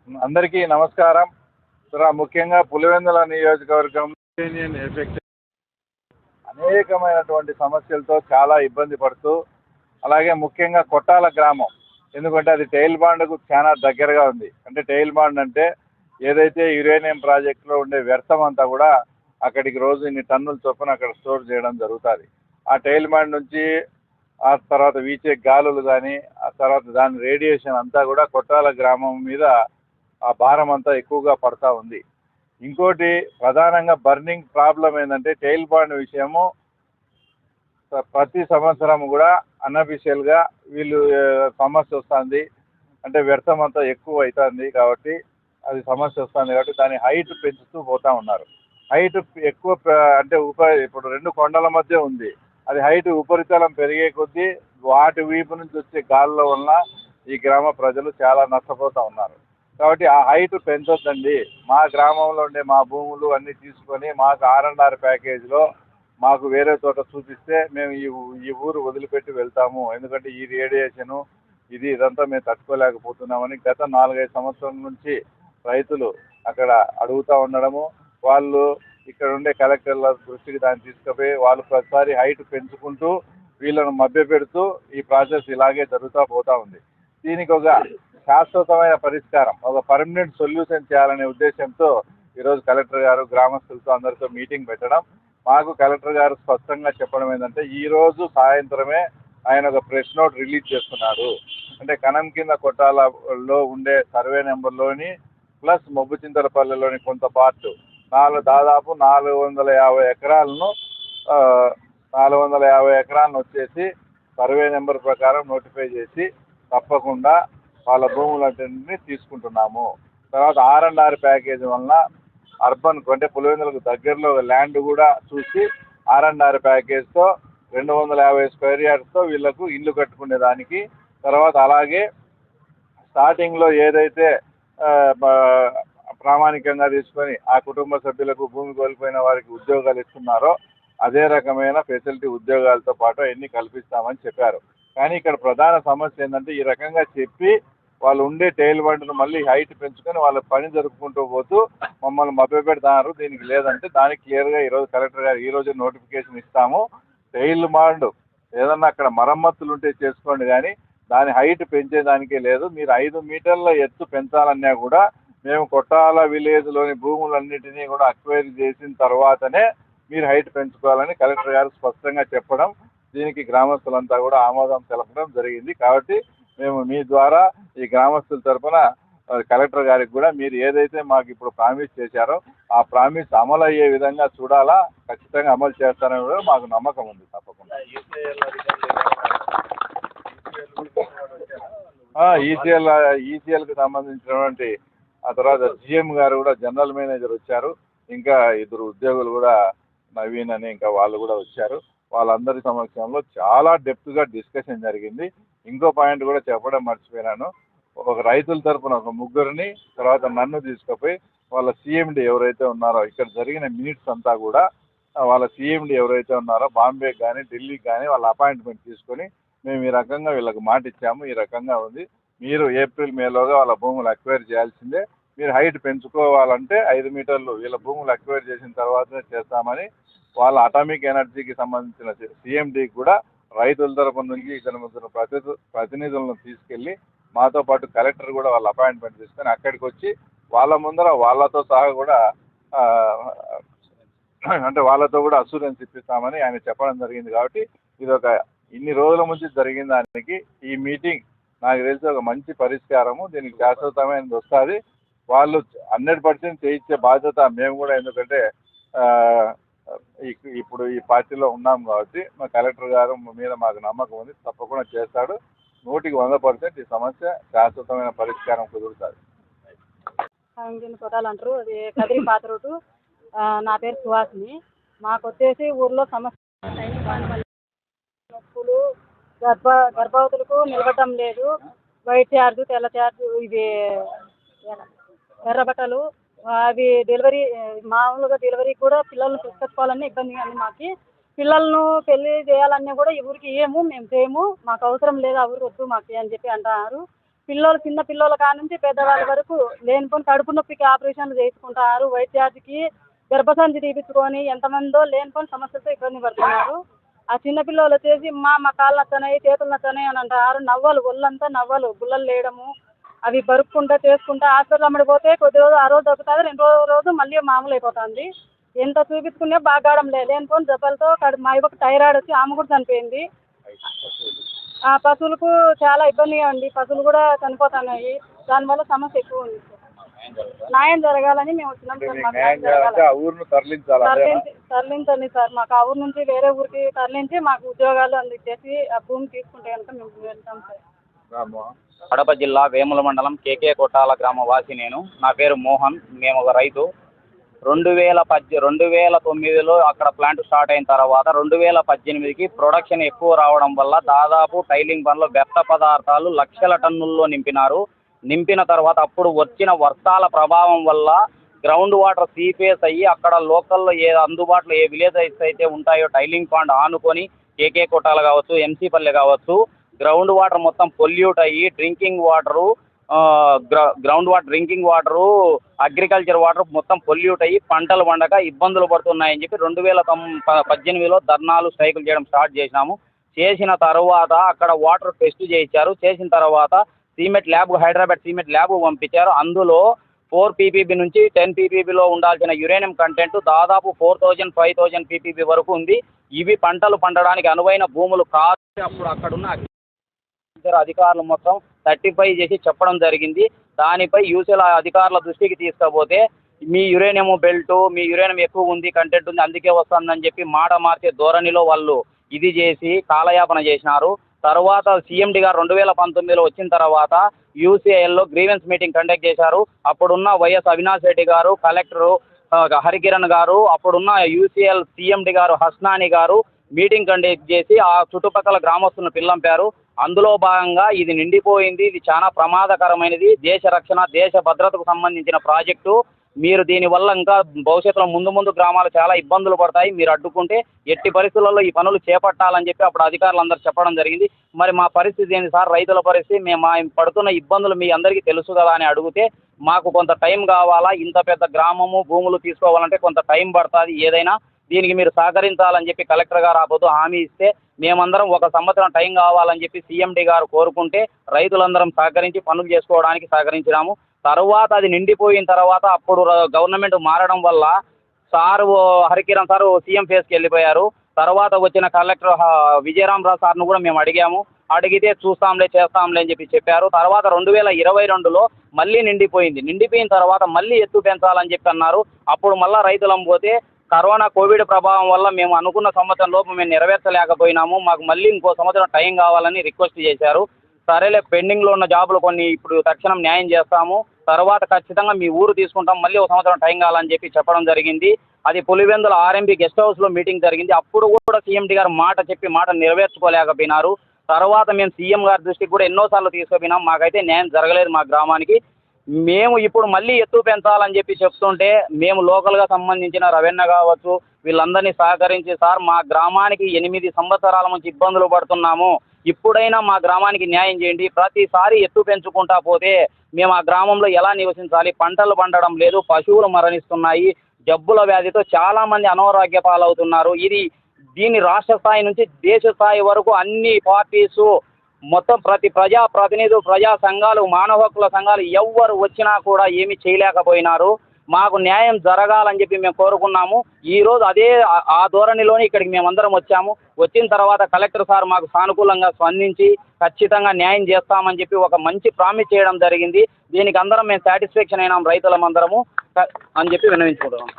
అందరికీ నమస్కారం. ముఖ్యంగా పులివెందుల నియోజకవర్గం యూనియన్ ఎఫెక్ట్ అనేకమైనటువంటి సమస్యలతో చాలా ఇబ్బంది పడుతూ, అలాగే ముఖ్యంగా కొట్టాల గ్రామం, ఎందుకంటే అది టైల్ బాండ్కు చాలా దగ్గరగా ఉంది. అంటే టైల్ బాండ్ అంటే ఏదైతే యురేనియం ప్రాజెక్టులో ఉండే వ్యర్థం అంతా కూడా అక్కడికి రోజు ఇన్ని టన్నుల చొప్పున అక్కడ స్టోర్ చేయడం జరుగుతుంది. ఆ టైల్ బాండ్ నుంచి ఆ తర్వాత వీచే గాలులు కానీ, ఆ తర్వాత దాని రేడియేషన్ అంతా కూడా కొట్టాల గ్రామం మీద ఆ భారం అంతా ఎక్కువగా పడతా ఉంది. ఇంకోటి ప్రధానంగా బర్నింగ్ ప్రాబ్లం ఏంటంటే టైల్ బాండ్ విషయము ప్రతి సంవత్సరం కూడా అన్అఫీషియల్గా వీళ్ళు సమస్య వస్తుంది. అంటే వ్యర్థం అంతా ఎక్కువ అవుతుంది కాబట్టి అది సమస్య వస్తుంది కాబట్టి దాని హైట్ పెంచుతూ పోతూ ఉన్నారు. హైట్ ఎక్కువ అంటే ఇప్పుడు రెండు కొండల మధ్య ఉంది. అది హైట్ ఉపరితలం పెరిగే కొద్దీ వాటి వీపు నుంచి వచ్చే గాల్లో వలన ఈ గ్రామ ప్రజలు చాలా నష్టపోతూ ఉన్నారు. కాబట్టి ఆ హైట్ పెంచొద్దండి. మా గ్రామంలో ఉండే మా భూములు అన్నీ తీసుకొని మాకు R&R ప్యాకేజ్లో మాకు వేరే చోట చూపిస్తే మేము ఈ ఊరు వదిలిపెట్టి వెళ్తాము. ఎందుకంటే ఈ రేడియేషను ఇదంతా మేము తట్టుకోలేకపోతున్నామని గత 4-5 సంవత్సరాల నుంచి రైతులు అక్కడ అడుగుతూ ఉండడము, వాళ్ళు ఇక్కడ ఉండే కలెక్టర్ల దృష్టికి దాన్ని తీసుకుపోయి వాళ్ళు ప్రతిసారి హైట్ పెంచుకుంటూ వీళ్ళను మభ్యపెడుతూ ఈ ప్రాసెస్ ఇలాగే జరుగుతూ పోతూ ఉంది. దీనికి ఒక శాశ్వతమైన పరిష్కారం, ఒక పర్మనెంట్ సొల్యూషన్ చేయాలనే ఉద్దేశంతో ఈరోజు కలెక్టర్ గారు గ్రామస్తులతో అందరితో మీటింగ్ పెట్టడం, మాకు కలెక్టర్ గారు స్పష్టంగా చెప్పడం ఏంటంటే ఈరోజు సాయంత్రమే ఆయన ఒక ప్రెస్ నోట్ రిలీజ్ చేస్తున్నాడు. అంటే కనం కింద కొట్టాలలో ఉండే సర్వే నెంబర్లోని ప్లస్ మొబ్బుచింతలపల్లిలోని కొంత పార్ట్ దాదాపు 450 ఎకరాలను 450 ఎకరాలను వచ్చేసి సర్వే నెంబర్ ప్రకారం నోటిఫై చేసి తప్పకుండా వాళ్ళ భూములన్నింటినీ తీసుకుంటున్నాము. తర్వాత R&R ప్యాకేజ్ వలన అర్బన్ అంటే పులివెందులకు దగ్గరలో ల్యాండ్ కూడా చూసి R&R ప్యాకేజ్తో 250 స్క్వేర్ యార్డ్స్తో వీళ్ళకు ఇల్లు కట్టుకునే దానికి, తర్వాత అలాగే స్టార్టింగ్లో ఏదైతే ప్రామాణికంగా తీసుకొని ఆ కుటుంబ సభ్యులకు భూమి కోల్పోయిన వారికి ఉద్యోగాలు ఇస్తున్నారో అదే రకమైన ఫెసిలిటీ ఉద్యోగాలతో పాటు ఎన్ని కల్పిస్తామని చెప్పారు. కానీ ఇక్కడ ప్రధాన సమస్య ఏంటంటే ఈ రకంగా చెప్పి వాళ్ళు ఉండే టైల్ బండ్ను మళ్ళీ హైట్ పెంచుకొని వాళ్ళ పని జరుపుకుంటూ పోతూ మమ్మల్ని మభ్యపెడతారు. దీనికి లేదంటే దానికి క్లియర్గా ఈరోజు కలెక్టర్ గారు ఈరోజు నోటిఫికేషన్ ఇస్తాము. టైల్ బాండ్ ఏదన్నా అక్కడ మరమ్మతులు ఉంటే చేసుకోండి, కానీ దాని హైట్ పెంచేదానికే లేదు. మీరు 5 మీటర్ల ఎత్తు పెంచాలన్నా కూడా మేము కొట్టాల విలేజ్లోని భూములన్నిటినీ కూడా అక్వైర్ చేసిన తర్వాతనే మీరు హైట్ పెంచుకోవాలని కలెక్టర్ గారు స్పష్టంగా చెప్పడం, దీనికి గ్రామస్తులంతా కూడా ఆమోదం తెలపడం జరిగింది. కాబట్టి మేము మీ ద్వారా ఈ గ్రామస్తుల తరఫున కలెక్టర్ గారికి కూడా మీరు ఏదైతే మాకు ఇప్పుడు ప్రామిస్ చేశారో ఆ ప్రామిస్ అమలు అయ్యే విధంగా చూడాలా, ఖచ్చితంగా అమలు చేస్తారని కూడా మాకు నమ్మకం ఉంది. తప్పకుండా ఈసీఎల్కి సంబంధించినటువంటి ఆ తర్వాత GM గారు కూడా జనరల్ మేనేజర్ వచ్చారు. ఇంకా 2 ఉద్యోగులు కూడా నవీన్ అని ఇంకా వాళ్ళు కూడా వచ్చారు. వాళ్ళందరి సమక్షంలో చాలా డెప్త్గా డిస్కషన్ జరిగింది. ఇంకో పాయింట్ కూడా చెప్పడం మర్చిపోయినాను. ఒక రైతుల తరఫున ఒక 3 తర్వాత నన్ను తీసుకుపోయి వాళ్ళ CMD ఎవరైతే ఉన్నారో ఇక్కడ జరిగిన మినిట్స్ అంతా కూడా వాళ్ళ CMD ఎవరైతే ఉన్నారో బాంబేకి కానీ ఢిల్లీకి కానీ వాళ్ళ అపాయింట్మెంట్ తీసుకొని మేము ఈ రకంగా వీళ్ళకి మాట ఇచ్చాము, ఈ రకంగా ఉంది, మీరు ఏప్రిల్ మేలోగా వాళ్ళ భూములు అక్వైర్ చేయాల్సిందే, మీరు హైట్ పెంచుకోవాలంటే 5 మీటర్లు వీళ్ళ భూములు అక్వైర్ చేసిన తర్వాతనే చేస్తామని వాళ్ళ అటామిక్ ఎనర్జీకి సంబంధించిన CMDకి కూడా రైతుల తరఫు నుంచి ఇతర ప్రతినిధులను తీసుకెళ్ళి మాతో పాటు కలెక్టర్ కూడా వాళ్ళ అపాయింట్మెంట్ తీసుకొని అక్కడికి వచ్చి వాళ్ళ ముందర వాళ్ళతో సహా కూడా అంటే వాళ్ళతో కూడా అసూరెన్స్ ఇప్పిస్తామని ఆయన చెప్పడం జరిగింది. కాబట్టి ఇది ఒక ఇన్ని రోజుల నుంచి జరిగిన దానికి ఈ మీటింగ్ నాకు తెలిసి ఒక మంచి పరిష్కారము, దీనికి శాశ్వతమైనది వస్తుంది. వాళ్ళు 100% చేయించే బాధ్యత మేము కూడా, ఎందుకంటే ఇప్పుడు ఈ పార్టీలో ఉన్నాం కాబట్టి మా కలెక్టర్ గారు మీద మాకు నమ్మకం ఉంది, తప్పకుండా చేస్తాడు. 100% ఈ సమస్య శాశ్వతమైన పరిష్కారం కుదురుతుంది. కొట్టాలంటారు, అది కదిరి పాత రోడ్డు. నా పేరు సుహాసిని. మాకు వచ్చేసి ఊర్లో సమస్య నొప్పులు, గర్భవతులకు నిలబడటం లేదు, వైట్ ఛార్జ్, తెల్ల ఛార్జ్, ఇది ఎర్ర బట్టలు, అవి డెలివరీ మామూలుగా డెలివరీ కూడా పిల్లల్ని తీసుకొచ్చుకోవాలన్నా ఇబ్బందిగా ఉంది. మాకు పిల్లలను పెళ్లి చేయాలన్నా కూడా ఈ ఊరికి మేము చేయము, మాకు అవసరం లేదు, ఆ ఊరు వద్దు మాకు అని చెప్పి అంటున్నారు. చిన్న పిల్లల కాడ నుంచి పెద్దవాళ్ళ వరకు లేనిపోని కడుపు నొప్పికి ఆపరేషన్లు చేసుకుంటున్నారు. వైట్ ఛార్జ్కి గర్భసంచి తీపించుకొని ఎంతమందో లేనిపోని సమస్యలతో ఇబ్బంది పడుతున్నారు. ఆ చిన్నపిల్లలు వచ్చేసి మా కాళ్ళు నచ్చనాయి, చేతులు నచ్చనాయి అని అంటారు. నవ్వలు ఒళ్ళంతా నవ్వలు, గుల్లలు లేయడము, అవి బరుక్కుంటా చేసుకుంటా హాస్పిటల్ అమ్మడి పోతే కొద్ది రోజు ఆ రోజు దొరుకుతుంది, 2 రోజు మళ్ళీ మామూలు అయిపోతుంది. ఎంత చూపించుకునే బాగాడం లేనిపోని జబ్బలతో మా ఇవ్వకు థైరాయిడ్ వచ్చి ఆమె కూడా చనిపోయింది. ఆ పశువులకు చాలా ఇబ్బందిగా ఉంది, పశువులు కూడా చనిపోతున్నాయి. దానివల్ల సమస్య ఎక్కువ ఉంది. న్యాయం జరగాలని మేము వచ్చినాం సార్. మాకు న్యాయం జరగాలి, తరలించండి సార్. మాకు ఆ ఊరు నుంచి వేరే ఊరికి తరలించి మాకు ఉద్యోగాలు అందించేసి ఆ భూమి తీసుకుంటే కనుక మేము వెళ్తాం సార్. కడప జిల్లా వేముల మండలం కేకే కొట్టాల గ్రామ వాసి నేను. నా పేరు మోహన్. మేము ఒక రైతు. 2009లో అక్కడ ప్లాంట్ స్టార్ట్ అయిన తర్వాత 2018కి ప్రొడక్షన్ ఎక్కువ రావడం వల్ల దాదాపు టైలింగ్ పనిలో వ్యర్థ పదార్థాలు లక్షల టన్నుల్లో నింపిన తర్వాత అప్పుడు వచ్చిన వర్షాల ప్రభావం వల్ల గ్రౌండ్ వాటర్ సీఫేస్ అయ్యి అక్కడ లోకల్లో అందుబాటులో ఏ విలేజెస్ అయితే ఉంటాయో టైలింగ్ పాండ్ ఆనుకొని కేకే కొట్టాలు కావచ్చు, ఎంసీ పల్లె కావచ్చు, గ్రౌండ్ వాటర్ మొత్తం పొల్యూట్ అయ్యి drinking water, drinking water, agriculture water మొత్తం పొల్యూట్ అయ్యి పంటలు పండక ఇబ్బందులు పడుతున్నాయని చెప్పి 2018లో ధర్నాలు స్ట్రైకులు చేయడం స్టార్ట్ చేసినాము. చేసిన తర్వాత అక్కడ వాటర్ టెస్ట్ చేయించారు. చేసిన తర్వాత హైదరాబాద్ సిమెంట్ ల్యాబ్ పంపించారు. అందులో 4 ppb నుంచి 10 ppbలో ఉండాల్సిన యురేనియం కంటెంట్ దాదాపు 4000, 5000 ppb వరకు ఉంది. ఇవి పంటలు పండడానికి అనువైన భూములు కాదు. అప్పుడు అక్కడున్న అధికారులు మొత్తం 35 చేసి చెప్పడం జరిగింది. దానిపై యూసీఎల్ అధికారుల దృష్టికి తీసుకపోతే మీ యురేనియం బెల్ట్, మీ యురేనియం ఎక్కువ ఉంది, కంటెంట్ ఉంది, అందుకే వస్తుందని చెప్పి మాట మార్చే ధోరణిలో వాళ్ళు ఇది చేసి కాలయాపన చేసినారు. తర్వాత సీఎండి గారు 2019లో వచ్చిన తర్వాత యూసీఐఎల్లో గ్రీవెన్స్ మీటింగ్ కండక్ట్ చేశారు. అప్పుడున్న వైఎస్ అవినాష్ రెడ్డి గారు, కలెక్టరు హరికిరణ్ గారు, అప్పుడున్న యూసీఎల్ సీఎండి గారు హస్నాని గారు మీటింగ్ కండక్ట్ చేసి ఆ చుట్టుపక్కల గ్రామస్తులను పిల్లంపారు. అందులో భాగంగా ఇది నిండిపోయింది, ఇది చాలా ప్రమాదకరమైనది, దేశ రక్షణ, దేశ భద్రతకు సంబంధించిన ప్రాజెక్టు, మీరు దీనివల్ల ఇంకా భవిష్యత్తులో ముందు గ్రామాలు చాలా ఇబ్బందులు పడతాయి, మీరు అడ్డుకుంటే ఎట్టి పరిస్థితులలో ఈ పనులు చేపట్టాలని చెప్పి అప్పుడు అధికారులందరూ చెప్పడం జరిగింది. మరి మా పరిస్థితి ఏంటి సార్, రైతుల పరిస్థితి, మేము పడుతున్న ఇబ్బందులు మీ అందరికీ తెలుసు కదా అని అడిగితే మాకు కొంత టైం కావాలా, ఇంత పెద్ద గ్రామము భూములు తీసుకోవాలంటే కొంత టైం పడుతుంది, ఏదైనా దీనికి మీరు సహకరించాలని చెప్పి కలెక్టర్ గారు ఆపోతూ హామీ ఇస్తే మేమందరం 1 సంవత్సరం టైం కావాలని చెప్పి సీఎండి గారు కోరుకుంటే రైతులందరం సహకరించి పనులు చేసుకోవడానికి సహకరించినాము. తర్వాత అది నిండిపోయిన తర్వాత అప్పుడు గవర్నమెంట్ మారడం వల్ల హరికిరణ్ సారు సీఎం ఫేస్కి వెళ్ళిపోయారు. తర్వాత వచ్చిన కలెక్టర్ విజయరామరావు సార్ను కూడా మేము అడిగాము. అడిగితే చూస్తాంలే చేస్తాంలే అని చెప్పారు. తర్వాత 2022లో మళ్ళీ నిండిపోయింది. నిండిపోయిన తర్వాత మళ్ళీ ఎత్తు పెంచాలని చెప్పి అన్నారు. అప్పుడు మళ్ళీ రైతులం పోతే కోవిడ్ ప్రభావం వల్ల మేము అనుకున్న సంవత్సరం లోపు మేము నెరవేర్చలేకపోయినాము, మాకు మళ్ళీ ఇంకో సంవత్సరం టైం కావాలని రిక్వెస్ట్ చేశారు. సరేలే, పెండింగ్లో ఉన్న జాబులు కొన్ని ఇప్పుడు తక్షణం న్యాయం చేస్తాము, తర్వాత ఖచ్చితంగా మీ ఊరు తీసుకుంటాం, మళ్ళీ 1 సంవత్సరం టైం కావాలని చెప్పడం జరిగింది. అది పులివెందుల ఆర్ఎంపీ గెస్ట్ హౌస్లో మీటింగ్ జరిగింది. అప్పుడు కూడా సీఎండి గారు మాట నెరవేర్చుకోలేకపోయినారు. తర్వాత మేము సీఎం గారి దృష్టికి కూడా ఎన్నోసార్లు తీసుకుపోయినాం, మాకైతే న్యాయం జరగలేదు మా గ్రామానికి. మేము ఇప్పుడు మళ్ళీ ఎత్తు పెంచాలని చెప్తుంటే మేము లోకల్గా సంబంధించిన రవెన్న కావచ్చు వీళ్ళందరినీ సహకరించి, సార్ మా గ్రామానికి 8 సంవత్సరాల నుంచి ఇబ్బందులు పడుతున్నాము, ఇప్పుడైనా మా గ్రామానికి న్యాయం చేయండి, ప్రతిసారి ఎత్తు పెంచుకుంటా పోతే మేము ఆ గ్రామంలో ఎలా నివసించాలి, పంటలు పండడం లేదు, పశువులు మరణిస్తున్నాయి, జబ్బుల వ్యాధితో చాలామంది అనారోగ్య పాలవుతున్నారు. దీన్ని రాష్ట్ర స్థాయి నుంచి దేశ స్థాయి వరకు అన్ని పార్టీసు మొత్తం ప్రతి ప్రజాప్రతినిధులు, ప్రజా సంఘాలు, మానవ హక్కుల సంఘాలు ఎవ్వరు వచ్చినా కూడా ఏమీ చేయలేకపోయినారు. మాకు న్యాయం జరగాలని చెప్పి మేము కోరుకున్నాము. ఈరోజు అదే ఆ ధోరణిలోనే ఇక్కడికి మేమందరం వచ్చాము. వచ్చిన తర్వాత కలెక్టర్ సార్ మాకు సానుకూలంగా స్పందించి ఖచ్చితంగా న్యాయం చేస్తామని చెప్పి ఒక మంచి ప్రామిస్ చేయడం జరిగింది. దీనికి అందరం మేము సాటిస్ఫాక్షన్ అయినాం రైతులమందరము అని చెప్పి విన్నవించుకుంటున్నాం.